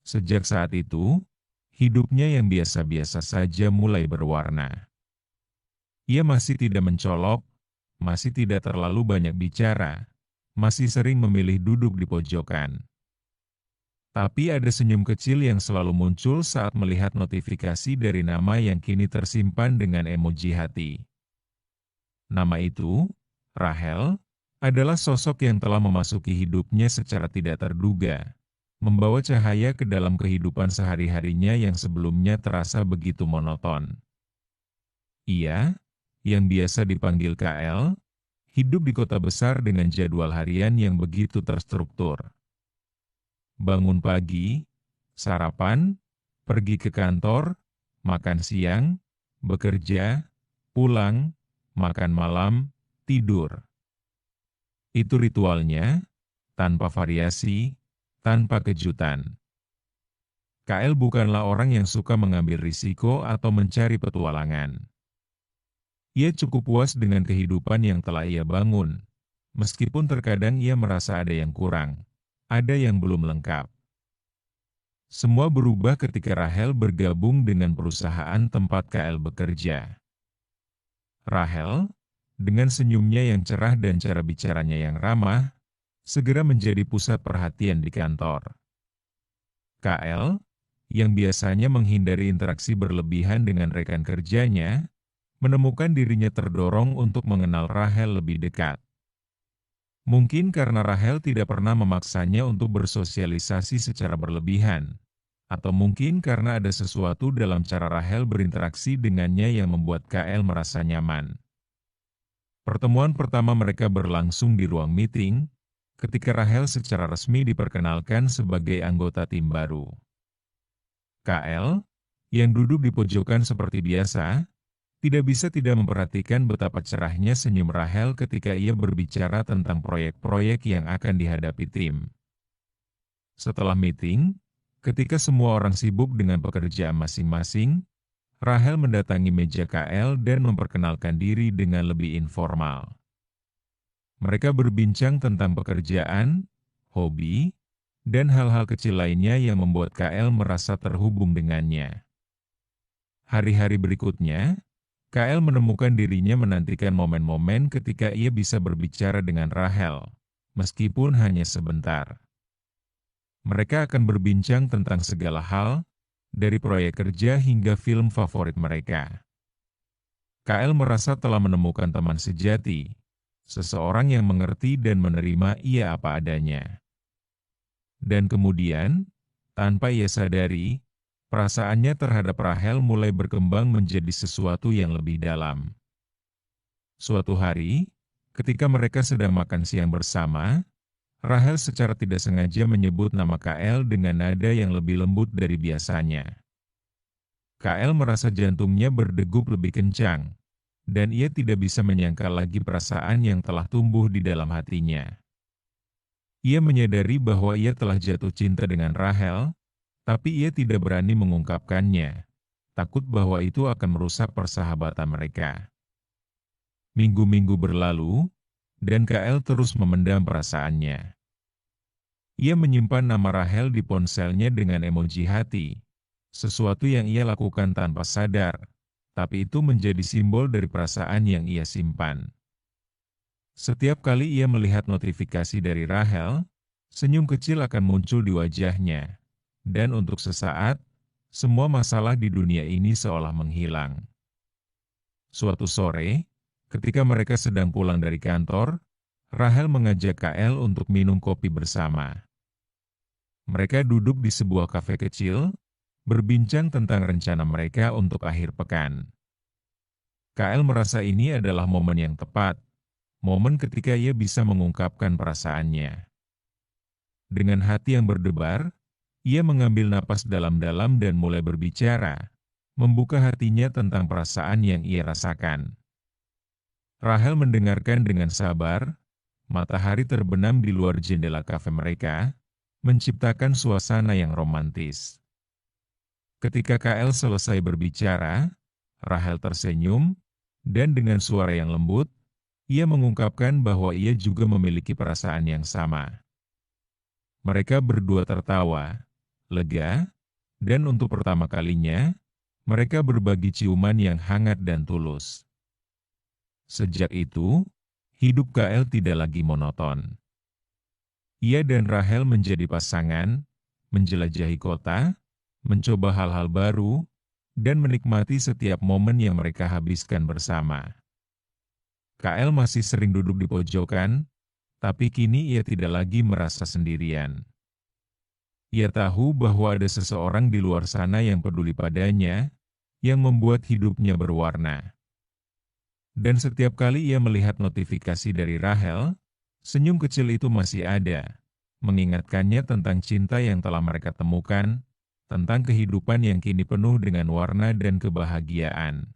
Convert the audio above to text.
Sejak saat itu, hidupnya yang biasa-biasa saja mulai berwarna. Ia masih tidak mencolok, masih tidak terlalu banyak bicara, masih sering memilih duduk di pojokan. Tapi ada senyum kecil yang selalu muncul saat melihat notifikasi dari nama yang kini tersimpan dengan emoji hati. Nama itu, Rachel, adalah sosok yang telah memasuki hidupnya secara tidak terduga, membawa cahaya ke dalam kehidupan sehari-harinya yang sebelumnya terasa begitu monoton. Ia, yang biasa dipanggil KL, hidup di kota besar dengan jadwal harian yang begitu terstruktur. Bangun pagi, sarapan, pergi ke kantor, makan siang, bekerja, pulang, makan malam, tidur. Itu ritualnya, tanpa variasi, tanpa kejutan. KL bukanlah orang yang suka mengambil risiko atau mencari petualangan. Ia cukup puas dengan kehidupan yang telah ia bangun, meskipun terkadang ia merasa ada yang kurang. Ada yang belum lengkap. Semua berubah ketika Rachel bergabung dengan perusahaan tempat KL bekerja. Rachel, dengan senyumnya yang cerah dan cara bicaranya yang ramah, segera menjadi pusat perhatian di kantor. KL, yang biasanya menghindari interaksi berlebihan dengan rekan kerjanya, menemukan dirinya terdorong untuk mengenal Rachel lebih dekat. Mungkin karena Rachel tidak pernah memaksanya untuk bersosialisasi secara berlebihan, atau mungkin karena ada sesuatu dalam cara Rachel berinteraksi dengannya yang membuat KL merasa nyaman. Pertemuan pertama mereka berlangsung di ruang meeting, ketika Rachel secara resmi diperkenalkan sebagai anggota tim baru. KL, yang duduk di pojokan seperti biasa, tidak bisa tidak memperhatikan betapa cerahnya senyum Rachel ketika ia berbicara tentang proyek-proyek yang akan dihadapi tim. Setelah meeting, ketika semua orang sibuk dengan pekerjaan masing-masing, Rachel mendatangi meja KL dan memperkenalkan diri dengan lebih informal. Mereka berbincang tentang pekerjaan, hobi, dan hal-hal kecil lainnya yang membuat KL merasa terhubung dengannya. Hari-hari berikutnya, KL menemukan dirinya menantikan momen-momen ketika ia bisa berbicara dengan Rachel, meskipun hanya sebentar. Mereka akan berbincang tentang segala hal, dari proyek kerja hingga film favorit mereka. KL merasa telah menemukan teman sejati, seseorang yang mengerti dan menerima ia apa adanya. Dan kemudian, tanpa ia sadari, perasaannya terhadap Rachel mulai berkembang menjadi sesuatu yang lebih dalam. Suatu hari, ketika mereka sedang makan siang bersama, Rachel secara tidak sengaja menyebut nama KL dengan nada yang lebih lembut dari biasanya. KL merasa jantungnya berdegup lebih kencang, dan ia tidak bisa menyangkal lagi perasaan yang telah tumbuh di dalam hatinya. Ia menyadari bahwa ia telah jatuh cinta dengan Rachel, tapi ia tidak berani mengungkapkannya, takut bahwa itu akan merusak persahabatan mereka. Minggu-minggu berlalu, dan KL terus memendam perasaannya. Ia menyimpan nama Rachel di ponselnya dengan emoji hati, sesuatu yang ia lakukan tanpa sadar, tapi itu menjadi simbol dari perasaan yang ia simpan. Setiap kali ia melihat notifikasi dari Rachel, senyum kecil akan muncul di wajahnya. Dan untuk sesaat, semua masalah di dunia ini seolah menghilang. Suatu sore, ketika mereka sedang pulang dari kantor, Rachel mengajak KL untuk minum kopi bersama. Mereka duduk di sebuah kafe kecil, berbincang tentang rencana mereka untuk akhir pekan. KL merasa ini adalah momen yang tepat, momen ketika ia bisa mengungkapkan perasaannya. Dengan hati yang berdebar, ia mengambil napas dalam-dalam dan mulai berbicara, membuka hatinya tentang perasaan yang ia rasakan. Rachel mendengarkan dengan sabar, matahari terbenam di luar jendela kafe mereka, menciptakan suasana yang romantis. Ketika KL selesai berbicara, Rachel tersenyum, dan dengan suara yang lembut, ia mengungkapkan bahwa ia juga memiliki perasaan yang sama. Mereka berdua tertawa, lega, dan untuk pertama kalinya, mereka berbagi ciuman yang hangat dan tulus. Sejak itu, hidup Kael tidak lagi monoton. Ia dan Rahel menjadi pasangan, menjelajahi kota, mencoba hal-hal baru, dan menikmati setiap momen yang mereka habiskan bersama. Kael masih sering duduk di pojokan, tapi kini ia tidak lagi merasa sendirian. Ia tahu bahwa ada seseorang di luar sana yang peduli padanya, yang membuat hidupnya berwarna. Dan setiap kali ia melihat notifikasi dari Rahel, senyum kecil itu masih ada, mengingatkannya tentang cinta yang telah mereka temukan, tentang kehidupan yang kini penuh dengan warna dan kebahagiaan.